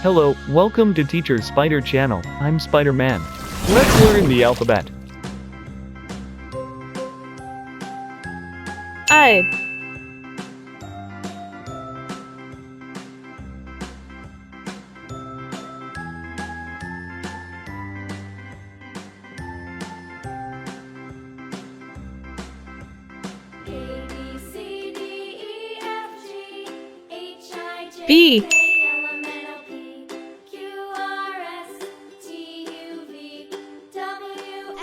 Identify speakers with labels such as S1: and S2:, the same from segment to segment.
S1: Hello, welcome to Teacher Spider channel. I'm Spider-Man. Let's learn the alphabet.
S2: I, B,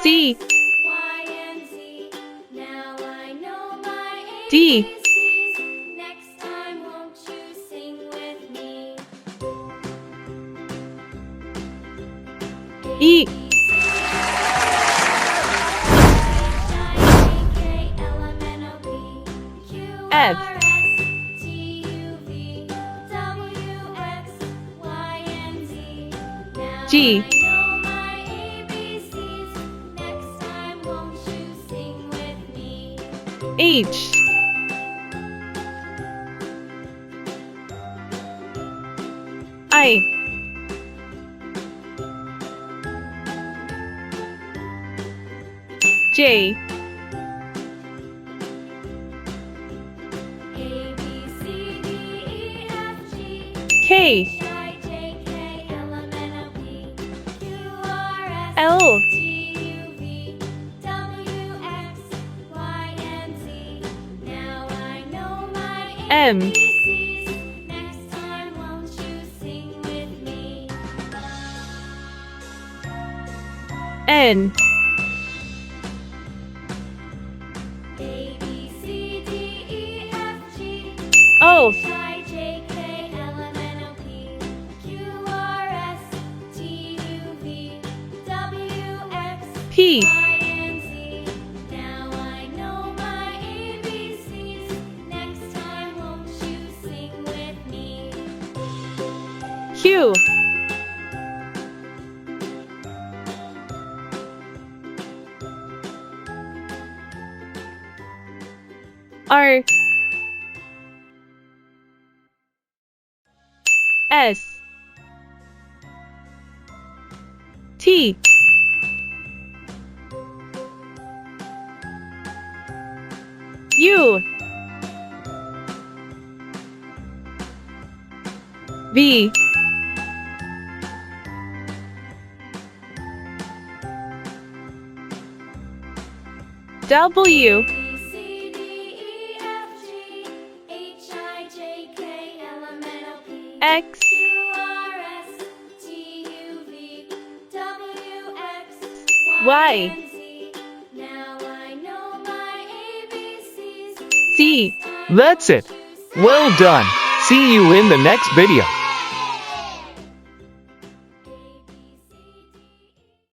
S2: C, D,
S3: Next time, won't you sing with me?
S2: E, F, G, H, I, J, K, L, M,
S3: Next time, won't you sing with me?
S2: N,
S3: A, B, C, D, E, F, G,
S2: O,
S3: H, I, J, K, L, M, N, O, P, Q, R, S, T, U, V, W, X,
S2: P,
S3: Y, and Z. Now I know my ABCs. Next time, won't you sing with me?
S2: Q, R, S, T, U, V, W,
S3: B, C, D, E, F, G, H, I, J, K, L, M, N, O, P,
S2: X,
S3: Q, R, S, T, U, V, W, X,
S2: Y,
S3: and Z. Now I know my ABCs.
S2: Z.
S1: That's it. Well done. See you in the next video.